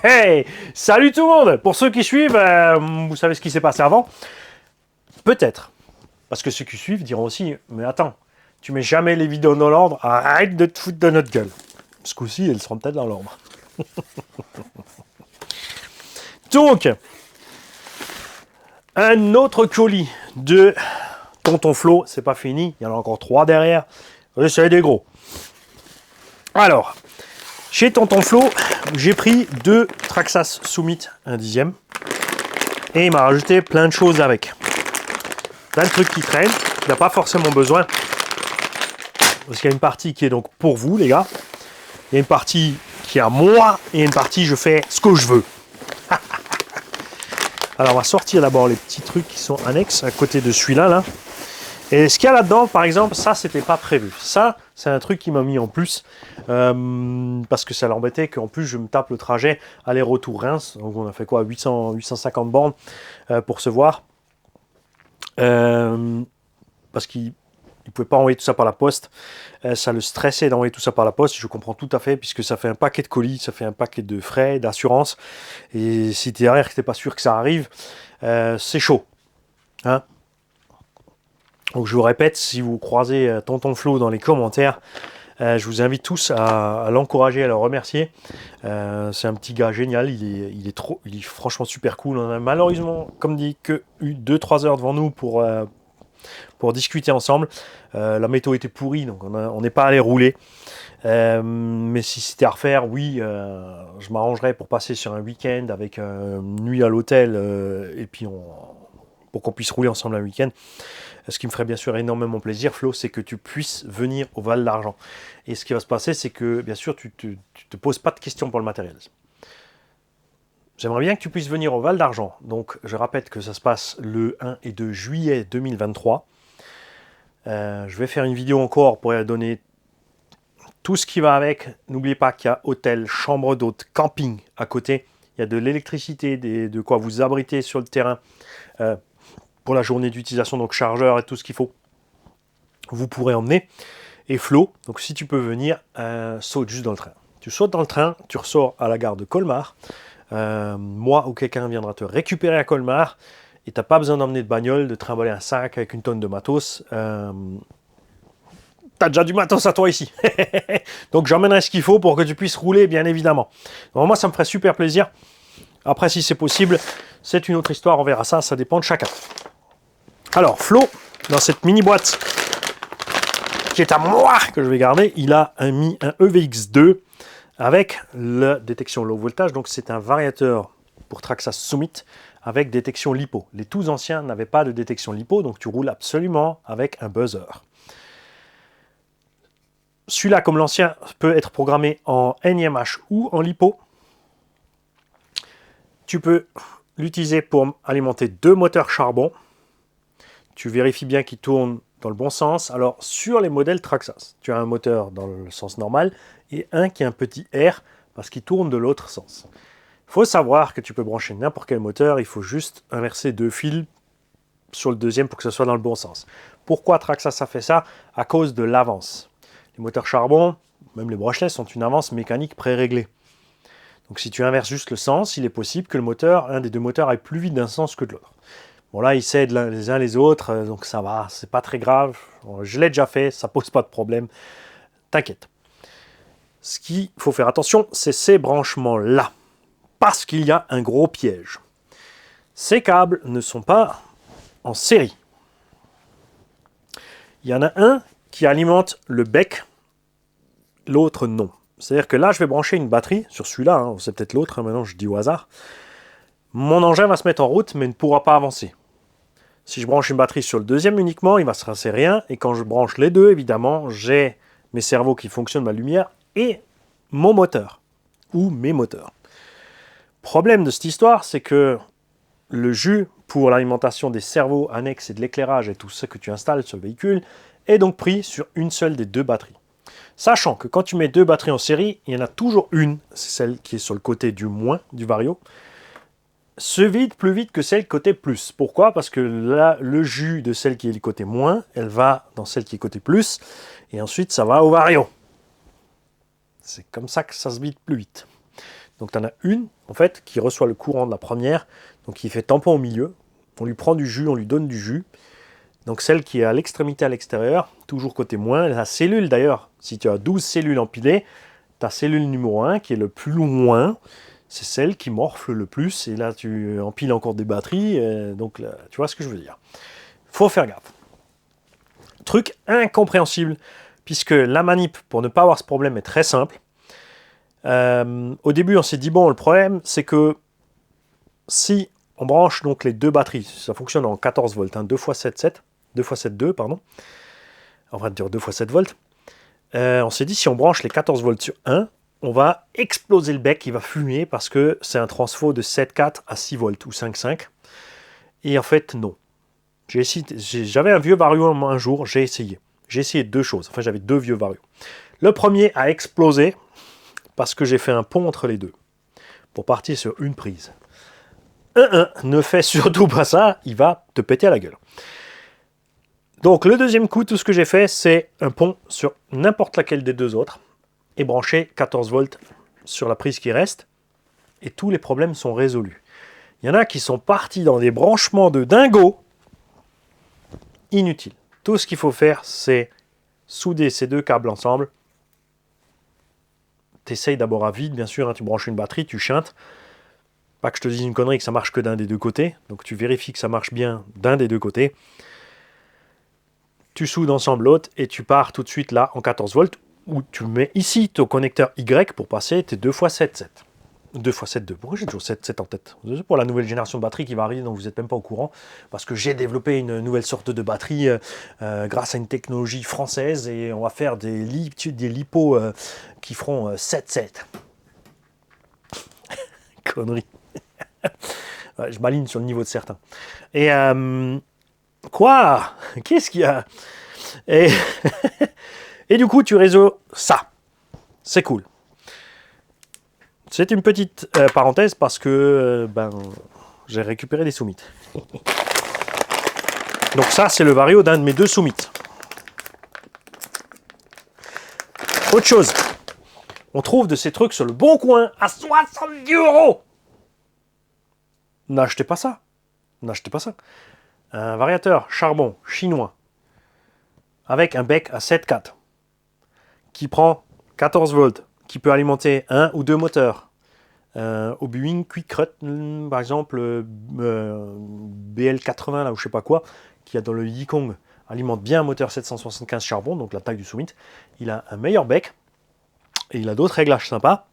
Hey, salut tout le monde. Pour ceux qui suivent, vous savez ce qui s'est passé avant? Peut-être. Parce que ceux qui suivent diront aussi, mais attends, tu mets jamais les vidéos dans l'ordre, arrête de te foutre de notre gueule. Ce coup-ci, elles seront peut-être dans l'ordre. Donc, un autre colis de Tonton Flo, c'est pas fini, il y en a encore 3 derrière. C'est des gros. Alors, chez Tonton Flo, j'ai pris 2 Traxxas Summit 1/10. Et il m'a rajouté plein de choses avec. Plein de trucs qui traînent. Il n'a pas forcément besoin. Parce qu'il y a une partie qui est donc pour vous, les gars. Il y a une partie qui est à moi. Et une partie, je fais ce que je veux. Alors, on va sortir d'abord les petits trucs qui sont annexes à côté de celui-là. Là. Et ce qu'il y a là-dedans, par exemple, ça, c'était pas prévu. Ça, c'est un truc qui m'a mis en plus. Parce que ça l'embêtait qu'en plus, je me tape le trajet aller-retour Reims. Donc, on a fait quoi 850 bornes pour se voir. Parce qu'il ne pouvait pas envoyer tout ça par la poste. Ça le stressait d'envoyer tout ça par la poste. Je comprends tout à fait, puisque ça fait un paquet de colis, ça fait un paquet de frais, d'assurance. Et si derrière, tu n'es pas sûr que ça arrive, c'est chaud. Hein? Donc je vous répète, si vous croisez Tonton Flo dans les commentaires, je vous invite tous à l'encourager, à le remercier. C'est un petit gars génial, il est franchement super cool. On a malheureusement, comme dit, que eu 2-3 heures devant nous pour discuter ensemble. La météo était pourrie, donc on n'est pas allé rouler. Mais si c'était à refaire, oui, je m'arrangerais pour passer sur un week-end avec une nuit à l'hôtel et puis pour qu'on puisse rouler ensemble un week-end. Ce qui me ferait bien sûr énormément plaisir, Flo, c'est que tu puisses venir au Val d'Argent. Et ce qui va se passer, c'est que bien sûr, tu te poses pas de questions pour le matériel. J'aimerais bien que tu puisses venir au Val d'Argent. Donc, je rappelle que ça se passe le 1 et 2 juillet 2023. Je vais faire une vidéo encore pour donner tout ce qui va avec. N'oubliez pas qu'il y a hôtel, chambre d'hôte, camping à côté. Il y a de l'électricité, de quoi vous abriter sur le terrain pour la journée d'utilisation, donc chargeur et tout ce qu'il faut. Vous pourrez emmener. Et Flo, donc si tu peux venir, saute juste dans le train. Tu sautes dans le train, tu ressors à la gare de Colmar. Moi ou quelqu'un viendra te récupérer à Colmar. Et tu n'as pas besoin d'emmener de bagnole, de trimballer un sac avec une tonne de matos. Tu as déjà du matos à toi ici. Donc j'emmènerai ce qu'il faut pour que tu puisses rouler, bien évidemment. Donc, moi, ça me ferait super plaisir. Après, si c'est possible, c'est une autre histoire. On verra ça, ça dépend de chacun. Alors, Flo, dans cette mini boîte qui est à moi, que je vais garder, il a mis un EVX2 avec la détection low voltage. Donc, c'est un variateur pour Traxxas Summit avec détection LiPo. Les tous anciens n'avaient pas de détection LiPo, donc tu roules absolument avec un buzzer. Celui-là, comme l'ancien, peut être programmé en NIMH ou en LiPo. Tu peux l'utiliser pour alimenter 2 moteurs charbon. Tu vérifies bien qu'ils tournent dans le bon sens. Alors, sur les modèles Traxxas, tu as un moteur dans le sens normal et un qui a un petit R parce qu'il tourne de l'autre sens. Il faut savoir que tu peux brancher n'importe quel moteur, il faut juste inverser 2 fils sur le deuxième pour que ce soit dans le bon sens. Pourquoi Traxxas a fait ça? À cause de l'avance. Les moteurs charbon, même les brushless, ont une avance mécanique pré-réglée. Donc si tu inverses juste le sens, il est possible que un des 2 moteurs aille plus vite d'un sens que de l'autre. Bon là, ils s'aident les uns les autres, donc ça va, c'est pas très grave. Je l'ai déjà fait, ça pose pas de problème. T'inquiète. Ce qu'il faut faire attention, c'est ces branchements-là. Parce qu'il y a un gros piège. Ces câbles ne sont pas en série. Il y en a un qui alimente le bec, l'autre non. C'est-à-dire que là, je vais brancher une batterie sur celui-là, c'est peut-être l'autre, maintenant je dis au hasard. Mon engin va se mettre en route, mais ne pourra pas avancer. Si je branche une batterie sur le deuxième uniquement, il ne va se passer rien. Et quand je branche les deux, évidemment, j'ai mes cerveaux qui fonctionnent, ma lumière, et mon moteur, ou mes moteurs. Problème de cette histoire, c'est que le jus pour l'alimentation des cerveaux annexes et de l'éclairage et tout ce que tu installes sur le véhicule est donc pris sur une seule des 2 batteries. Sachant que quand tu mets 2 batteries en série, il y en a toujours une, c'est celle qui est sur le côté du moins du vario, se vide plus vite que celle côté plus. Pourquoi? Parce que là, le jus de celle qui est le côté moins, elle va dans celle qui est côté plus, et ensuite ça va au vario. C'est comme ça que ça se vide plus vite. Donc tu en as une, en fait, qui reçoit le courant de la première, donc qui fait tampon au milieu. On lui prend du jus, on lui donne du jus. Donc celle qui est à l'extrémité à l'extérieur, toujours côté moins, la cellule d'ailleurs, si tu as 12 cellules empilées, ta cellule numéro 1 qui est le plus loin, c'est celle qui morfle le plus, et là tu empiles encore des batteries, donc là, tu vois ce que je veux dire. Faut faire gaffe. Truc incompréhensible, puisque la manip, pour ne pas avoir ce problème, est très simple. Au début, on s'est dit, bon, le problème, c'est que si on branche donc les deux batteries, ça fonctionne en 14 volts, hein, 2 x 7, 7, 2 x 7, 2, pardon. On va dire 2 x 7 volts. On s'est dit, si on branche les 14 volts sur 1, on va exploser le bec, il va fumer, parce que c'est un transfo de 7,4 à 6 volts, ou 5,5. Et en fait, non. J'avais un vieux vario un jour, j'ai essayé. J'ai essayé deux choses, enfin j'avais deux vieux varios. Le premier a explosé, parce que j'ai fait un pont entre les deux, pour partir sur une prise. Ne fais surtout pas ça, il va te péter à la gueule. Donc le deuxième coup, tout ce que j'ai fait, c'est un pont sur n'importe laquelle des deux autres, et brancher 14 volts sur la prise qui reste, et tous les problèmes sont résolus. Il y en a qui sont partis dans des branchements de dingo, inutiles. Tout ce qu'il faut faire, c'est souder ces deux câbles ensemble. Tu essayes d'abord à vide, bien sûr, hein, tu branches une batterie, tu chantes. Pas que je te dise une connerie que ça marche que d'un des deux côtés. Donc tu vérifies que ça marche bien d'un des deux côtés. Tu soudes ensemble l'autre et tu pars tout de suite là en 14 volts. Ou tu mets ici ton connecteur Y pour passer tes 2 x 7, 7. 2 x 7, 2. Pourquoi j'ai toujours 7, 7 en tête? C'est pour la nouvelle génération de batterie qui va arriver, dont vous n'êtes même pas au courant. Parce que j'ai développé une nouvelle sorte de batterie grâce à une technologie française. Et on va faire des lipos qui feront 7, 7. Connerie. Ouais, je m'aligne sur le niveau de certains. Et quoi? Qu'est-ce qu'il y a? Et, et du coup, tu résous ça. C'est cool. C'est une petite parenthèse parce que j'ai récupéré des soumites. Donc ça, c'est le vario d'un de mes deux soumites. Autre chose, on trouve de ces trucs sur le Bon Coin à 70 €. N'achetez pas ça. N'achetez pas ça. Un variateur charbon chinois avec un bec à 7,4 qui prend 14 volts, qui peut alimenter un ou deux moteurs. Au Boeing Quick-Rut, par exemple, BL80, là, ou je sais pas quoi, qui a dans le Yikong, alimente bien un moteur 775 charbon, donc la taille du Summit. Il a un meilleur bec et il a d'autres réglages sympas.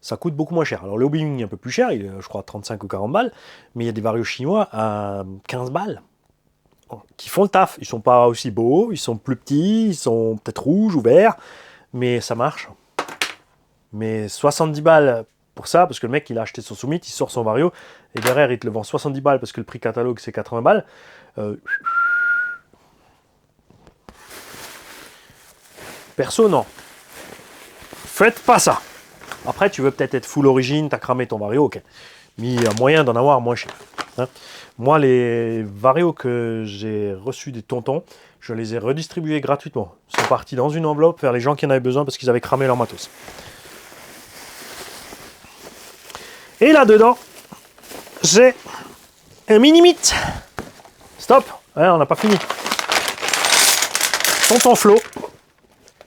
Ça coûte beaucoup moins cher. Alors le Boeing est un peu plus cher, il est, je crois, 35 ou 40 balles, mais il y a des varios chinois à 15 balles qui font le taf. Ils sont pas aussi beaux, ils sont plus petits, ils sont peut-être rouges ou verts, mais ça marche. Mais 70 balles pour ça, parce que le mec il a acheté son Summit, il sort son vario, et derrière il te le vend 70 balles parce que le prix catalogue c'est 80 balles. Perso, non. Faites pas ça. Après, tu veux peut-être être full origine, t'as cramé ton vario, ok. Mais il y a moyen d'en avoir moins cher. Hein. Moi, les varios que j'ai reçus des tontons, je les ai redistribués gratuitement. Ils sont partis dans une enveloppe vers les gens qui en avaient besoin parce qu'ils avaient cramé leur matos. Et là-dedans, j'ai un mini-mythe. Stop, hein, on n'a pas fini. Tonton Flo,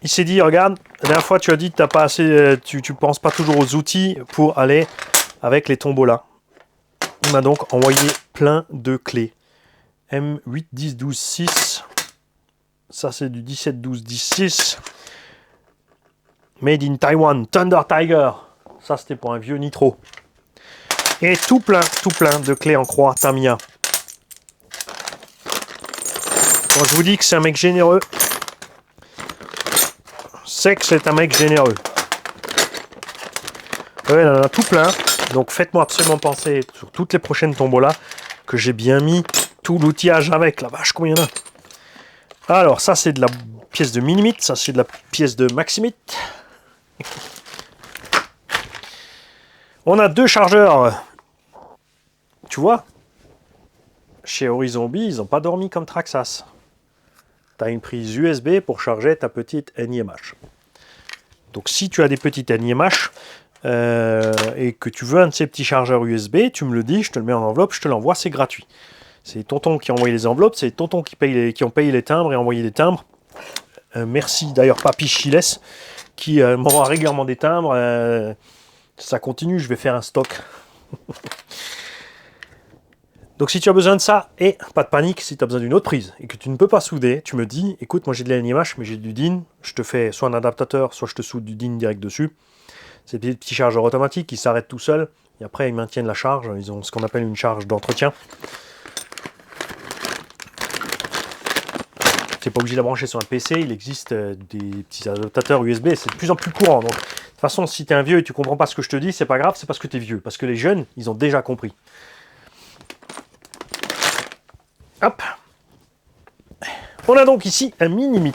il s'est dit, regarde, la dernière fois tu as dit que t'as pas assez, tu penses pas toujours aux outils pour aller avec les tombolas. Il m'a donc envoyé plein de clés. M8, 10, 12, 6. Ça c'est du 17, 12, 10, 6. Made in Taiwan, Thunder Tiger. Ça c'était pour un vieux nitro. Et tout plein de clés en croix Tamiya. Quand je vous dis que c'est un mec généreux, c'est que c'est un mec généreux. Ouais, il en a tout plein. Donc faites-moi absolument penser sur toutes les prochaines tombolas que j'ai bien mis tout l'outillage avec. La vache, combien il y en a? Alors, ça c'est de la pièce de Minimit, ça c'est de la pièce de Maximit. On a deux chargeurs. Tu vois, chez Horizon B, ils n'ont pas dormi comme Traxxas. Tu as une prise USB pour charger ta petite NIMH. Donc si tu as des petites NIMH, et que tu veux un de ces petits chargeurs USB, tu me le dis, je te le mets en enveloppe, je te l'envoie, c'est gratuit. C'est tonton qui a envoyé les enveloppes, c'est tonton qui ont payé les timbres et envoyé les timbres. Merci d'ailleurs Papy Chiles qui m'envoie régulièrement des timbres. Ça continue, je vais faire un stock. Donc si tu as besoin de ça, et pas de panique, si tu as besoin d'une autre prise et que tu ne peux pas souder, tu me dis, écoute, moi j'ai de la LNIMH, mais j'ai du DIN, je te fais soit un adaptateur, soit je te soude du DIN direct dessus. C'est des petits chargeurs automatiques qui s'arrêtent tout seuls, et après ils maintiennent la charge, ils ont ce qu'on appelle une charge d'entretien. Tu n'es pas obligé de la brancher sur un PC, il existe des petits adaptateurs USB, c'est de plus en plus courant. Donc, de toute façon, si tu es un vieux et tu comprends pas ce que je te dis, c'est pas grave, c'est parce que tu es vieux. Parce que les jeunes, ils ont déjà compris. Hop. On a donc ici un mini-mit.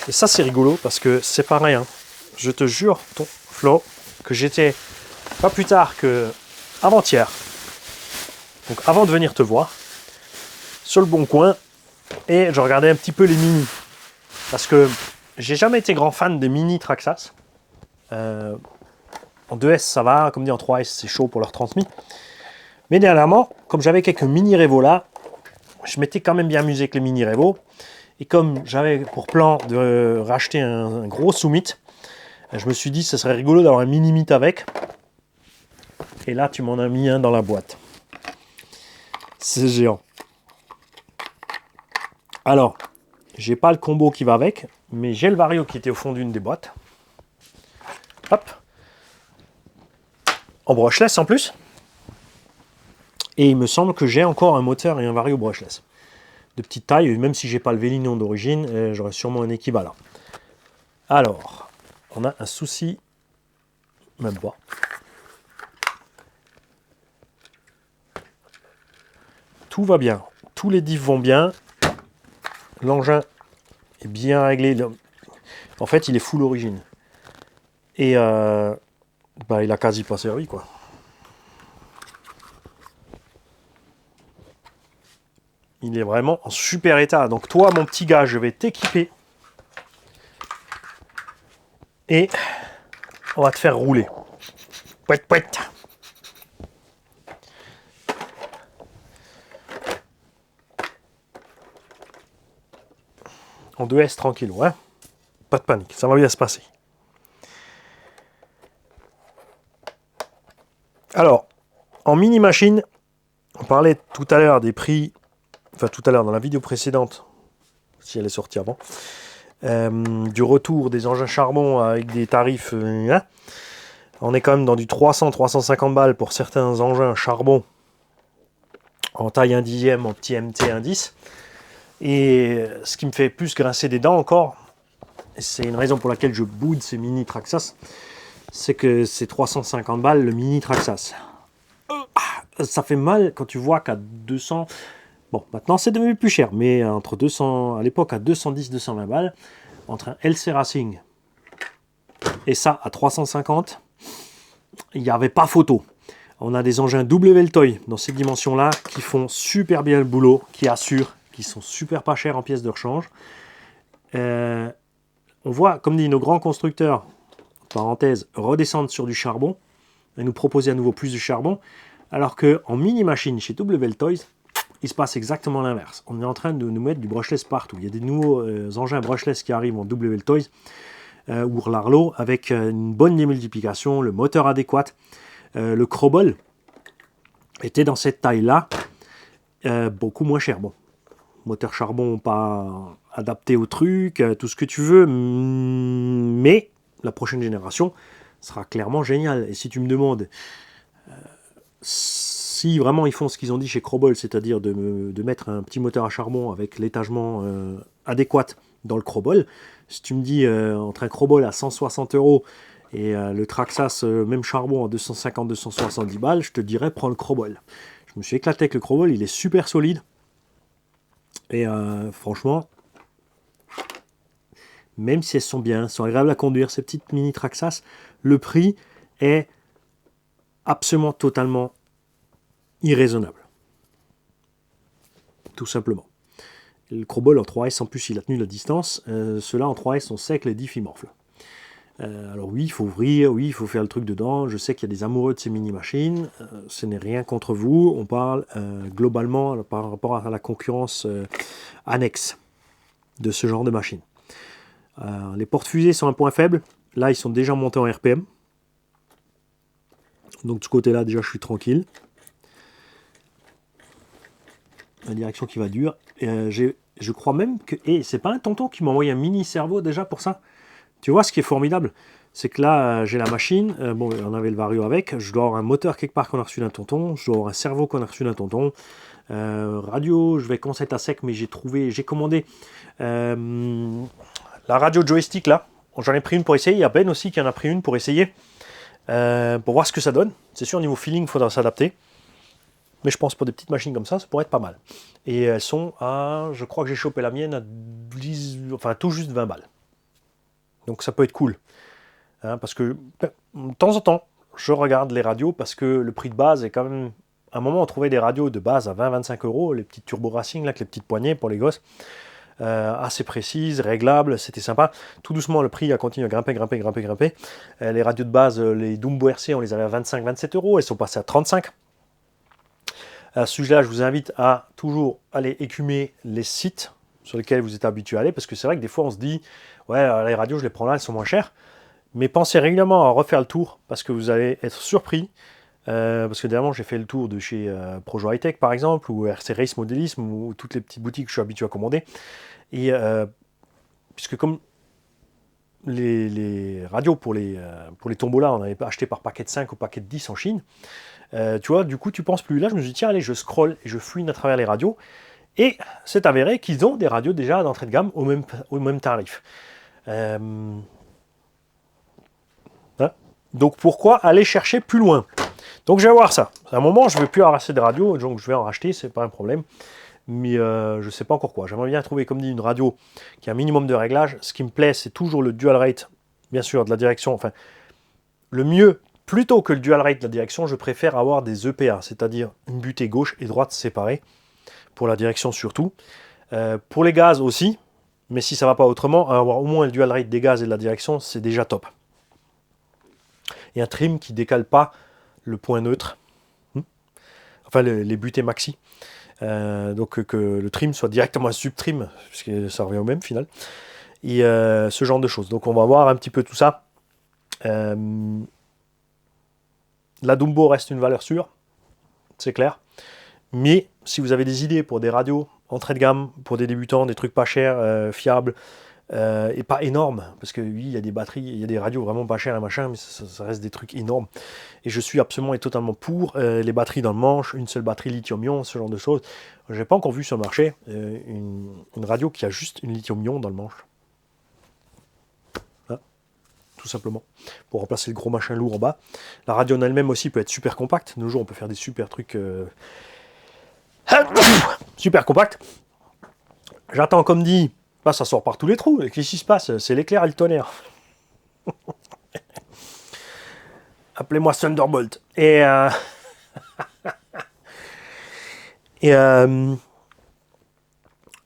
Et ça, c'est rigolo parce que c'est pas rien. Je te jure, ton Flo, que j'étais pas plus tard que avant-hier, donc avant de venir te voir, sur le Bon Coin, et je regardais un petit peu les mini. Parce que j'ai jamais été grand fan des mini Traxxas. En 2S, ça va, comme dit en 3S, c'est chaud pour leur transmis. Mais dernièrement, comme j'avais quelques mini Revo là, je m'étais quand même bien amusé avec les mini Revo. Et comme j'avais pour plan de racheter un gros Summit, je me suis dit que ce serait rigolo d'avoir un mini Mit avec. Et là, tu m'en as mis un dans la boîte. C'est géant. Alors, j'ai pas le combo qui va avec, mais j'ai le Vario qui était au fond d'une des boîtes. Hop. En brushless en plus. Et il me semble que j'ai encore un moteur et un Vario brushless. De petite taille, même si j'ai pas le Vélinion d'origine, j'aurai sûrement un équivalent. Alors, on a un souci, même pas. Tout va bien, tous les diffs vont bien. L'engin est bien réglé. En fait, il est full origine. Et il a quasi pas servi, quoi. Il est vraiment en super état. Donc toi, mon petit gars, je vais t'équiper. Et on va te faire rouler. Pouet, pouet. En 2S tranquillou, hein. Pas de panique, ça va bien se passer. Alors, en mini machine, on parlait tout à l'heure des prix, enfin tout à l'heure dans la vidéo précédente, si elle est sortie avant, du retour des engins charbon avec des tarifs, on est quand même dans du 300-350 balles pour certains engins charbon en taille 1/10, en petit MT 1/10. Et ce qui me fait plus grincer des dents encore, c'est une raison pour laquelle je boude ces mini Traxxas, c'est que c'est 350 balles le mini Traxxas. Ça fait mal quand tu vois qu'à 200, bon maintenant c'est devenu plus cher, mais entre 200, à l'époque à 210-220 balles, entre un LC Racing et ça à 350, il n'y avait pas photo. On a des engins W-Toy dans ces dimensions-là qui font super bien le boulot, qui assurent, qui sont super pas chers en pièces de rechange. On voit, comme dit nos grands constructeurs, parenthèse, redescendre sur du charbon et nous proposer à nouveau plus de charbon, alors qu'en mini-machine chez W-Toys, il se passe exactement l'inverse. On est en train de nous mettre du brushless partout. Il y a des nouveaux engins brushless qui arrivent en W-Toys ou Larlo avec une bonne démultiplication, le moteur adéquat. Le Crobol était dans cette taille-là, beaucoup moins cher. Bon, moteur charbon pas adapté au truc, tout ce que tu veux, mais la prochaine génération sera clairement géniale. Et si tu me demandes si vraiment ils font ce qu'ils ont dit chez Crobol, c'est-à-dire de mettre un petit moteur à charbon avec l'étagement adéquat dans le Crobol, si tu me dis entre un Crobol à 160 € et le Traxxas même charbon à 250-270 balles, je te dirais prends le Crobol. Je me suis éclaté avec le Crobol, il est super solide. Et franchement, même si elles sont bien, sont agréables à conduire, ces petites mini Traxxas, le prix est absolument totalement irraisonnable. Tout simplement. Le Crobol en 3S, en plus, il a tenu la distance. Ceux-là en 3S, on sait que les diffs, ils morflent. Alors oui, il faut ouvrir, oui, il faut faire le truc dedans. Je sais qu'il y a des amoureux de ces mini-machines. Ce n'est rien contre vous. On parle globalement par rapport à la concurrence annexe de ce genre de machine. Les portes-fusées sont un point faible. Là, ils sont déjà montés en RPM. Donc de ce côté-là, déjà, je suis tranquille. La direction qui va dur. Je crois même que... Et c'est pas un tonton qui m'a envoyé un mini cerveau déjà pour ça. Tu vois, ce qui est formidable, c'est que là, j'ai la machine. Bon, on avait le Vario avec. Je dois avoir un moteur quelque part qu'on a reçu d'un tonton. Je dois avoir un cerveau qu'on a reçu d'un tonton. Radio, je vais commencer à être à sec, mais j'ai commandé la radio joystick là. J'en ai pris une pour essayer. Il y a Ben aussi qui en a pris une pour essayer. Pour voir ce que ça donne. C'est sûr, au niveau feeling, il faudra s'adapter. Mais je pense pour des petites machines comme ça pourrait être pas mal. Et elles sont à... Je crois que j'ai chopé la mienne à 10, enfin tout juste 20 balles. Donc ça peut être cool. Hein, parce que de temps en temps, je regarde les radios parce que le prix de base est quand même... À un moment, on trouvait des radios de base à 20-25 €, les petites Turbo Racing, là, avec les petites poignées pour les gosses. Assez précises, réglables, c'était sympa. Tout doucement, le prix a continué à grimper. Les radios de base, les Dumbo RC, on les avait à 25-27 €, elles sont passées à 35. À ce sujet-là, je vous invite à toujours aller écumer les sites sur lesquels vous êtes habitué à aller, parce que c'est vrai que des fois on se dit, ouais, les radios, je les prends là, elles sont moins chères. Mais pensez régulièrement à refaire le tour, parce que vous allez être surpris. Parce que dernièrement, j'ai fait le tour de chez Projo High-Tech, par exemple, ou RC Race Modélisme, ou toutes les petites boutiques que je suis habitué à commander. Et puisque comme les radios pour les tombolas, on avait acheté par paquet de 5 ou paquet de 10 en Chine, tu vois, du coup, tu penses plus. Là, je me suis dit, tiens, allez, je scrolle et je fouine à travers les radios. Et c'est avéré qu'ils ont des radios déjà d'entrée de gamme au même tarif. Hein. Donc pourquoi aller chercher plus loin? Donc je vais voir ça. À un moment, je ne vais plus arracher des radios, donc je vais en racheter, c'est pas un problème. Mais je ne sais pas encore quoi. J'aimerais bien trouver, comme dit, une radio qui a un minimum de réglage. Ce qui me plaît, c'est toujours le dual rate, bien sûr, de la direction. Enfin, le mieux, plutôt que le dual rate de la direction, je préfère avoir des EPA, c'est-à-dire une butée gauche et droite séparées, pour la direction surtout. Pour les gaz aussi, mais si ça ne va pas autrement, avoir au moins le dual rate des gaz et de la direction, c'est déjà top. Et un trim qui ne décale pas le point neutre, enfin les butées maxi. Donc que le trim soit directement un sub-trim, puisque ça revient au même final. Et ce genre de choses. Donc on va voir un petit peu tout ça. La Dumbo reste une valeur sûre, c'est clair. Mais si vous avez des idées pour des radios entrée de gamme, pour des débutants, des trucs pas chers, fiables, et pas énormes, parce que oui, il y a des batteries, il y a des radios vraiment pas chères et machin, mais ça reste des trucs énormes. Et je suis absolument et totalement pour les batteries dans le manche, une seule batterie lithium-ion, ce genre de choses. J'ai pas encore vu sur le marché une radio qui a juste une lithium-ion dans le manche. Hein, tout simplement. Pour remplacer le gros machin lourd en bas. La radio en elle-même aussi peut être super compacte. De nos jours, on peut faire des super trucs super compacts. J'attends, comme dit, là ça sort par tous les trous. Qu'est-ce qui se passe? C'est l'éclair et le tonnerre. Appelez-moi Thunderbolt. Et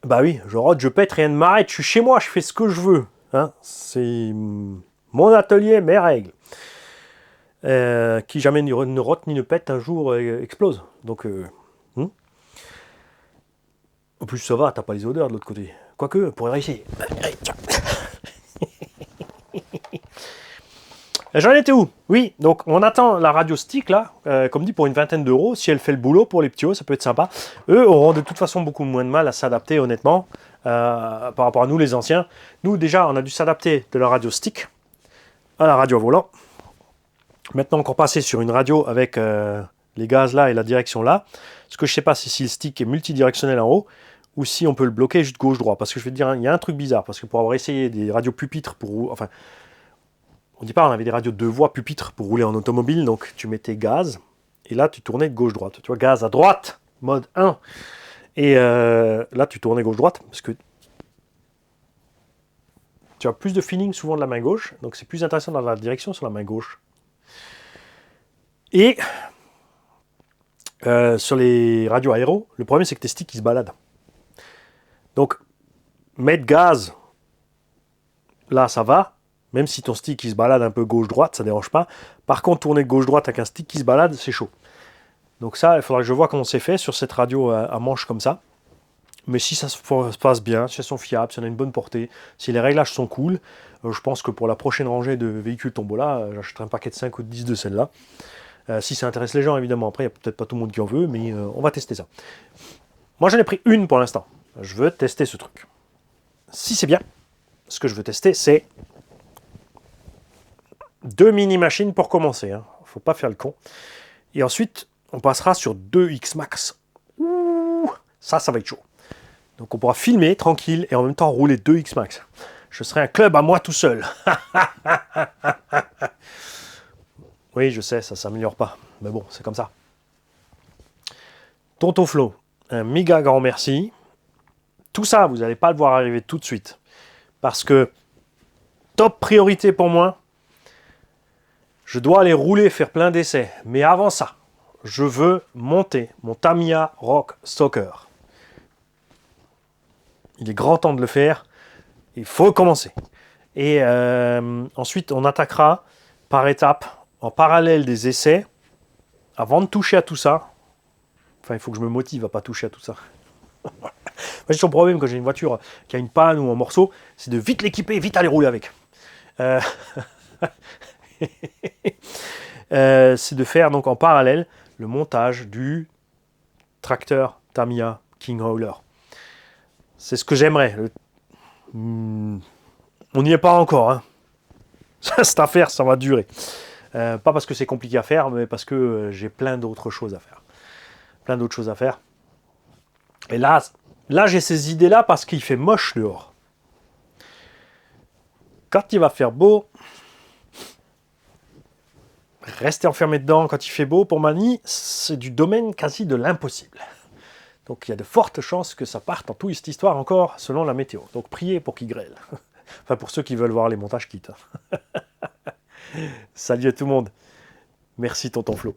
bah oui, je rôde, je pète, rien ne m'arrête, je suis chez moi, je fais ce que je veux. Hein, c'est mon atelier, mes règles. Qui jamais ne rote ni ne pète un jour explose. Donc, en plus ça va, t'as pas les odeurs de l'autre côté. Quoique, pour réussir. J'en étais où? Oui, donc on attend la radio stick là, comme dit, pour une vingtaine d'euros. Si elle fait le boulot pour les petits, ça peut être sympa. Eux auront de toute façon beaucoup moins de mal à s'adapter, honnêtement, par rapport à nous les anciens. Nous déjà, on a dû s'adapter de la radio stick à la radio volant. Maintenant, encore passer sur une radio avec les gaz là et la direction là. Ce que je sais pas, c'est si le stick est multidirectionnel en haut ou si on peut le bloquer juste gauche-droit. Parce que je vais te dire, il y a un truc bizarre. Parce que pour avoir essayé des radios pupitres pour... Enfin, au départ, on avait des radios de 2 voies pupitres pour rouler en automobile. Donc, tu mettais gaz et là, tu tournais de gauche-droite. Tu vois, gaz à droite, mode 1. Et là, tu tournais gauche-droite parce que tu as plus de feeling souvent de la main gauche. Donc, c'est plus intéressant dans la direction sur la main gauche. Et sur les radios aéro, le problème c'est que tes sticks ils se baladent. Donc mettre gaz, là ça va, Même si ton stick il se balade un peu gauche-droite, ça dérange pas. Par contre, tourner gauche-droite avec un stick qui se balade, c'est chaud. Donc ça, il faudra que je vois comment c'est fait sur cette radio à manche comme ça. Mais si ça se passe bien, si elles sont fiables, si on a une bonne portée, si les réglages sont cool, je pense que pour la prochaine rangée de véhicules Tombola, j'achèterai un paquet de 5 ou de 10 de celles-là. Si ça intéresse les gens, évidemment. Après, il n'y a peut-être pas tout le monde qui en veut, mais on va tester ça. Moi, j'en ai pris une pour l'instant. Je veux tester ce truc. Si c'est bien, ce que je veux tester, c'est 2 mini-machines pour commencer. Hein. Faut pas faire le con. Et ensuite, on passera sur 2 X-Max. Ouh, ça va être chaud. Donc on pourra filmer tranquille et en même temps rouler 2 X-Max. Je serai un club à moi tout seul. Oui, je sais, ça s'améliore pas. Mais bon, c'est comme ça. Tonton Flo, un méga grand merci. Tout ça, vous n'allez pas le voir arriver tout de suite. Parce que, top priorité pour moi, je dois aller rouler, faire plein d'essais. Mais avant ça, je veux monter mon Tamiya Rock Stalker. Il est grand temps de le faire. Il faut commencer. Et ensuite, on attaquera par étapes, en parallèle des essais, avant de toucher à tout ça. Enfin, il faut que je me motive à pas toucher à tout ça. Moi, j'ai toujours problème quand j'ai une voiture qui a une panne ou un morceau, c'est de vite l'équiper, vite aller rouler avec. C'est de faire donc en parallèle le montage du tracteur Tamiya King Hauler. C'est ce que j'aimerais. On n'y est pas encore. Hein. Cette affaire, ça va durer. Pas parce que c'est compliqué à faire, mais parce que j'ai plein d'autres choses à faire. Plein d'autres choses à faire. Et là j'ai ces idées-là parce qu'il fait moche dehors. Quand il va faire beau, rester enfermé dedans quand il fait beau, pour Mani, c'est du domaine quasi de l'impossible. Donc il y a de fortes chances que ça parte en toute cette histoire encore selon la météo. Donc priez pour qu'il grêle. Enfin pour ceux qui veulent voir les montages kits. Salut à tout le monde. Merci tonton Flo.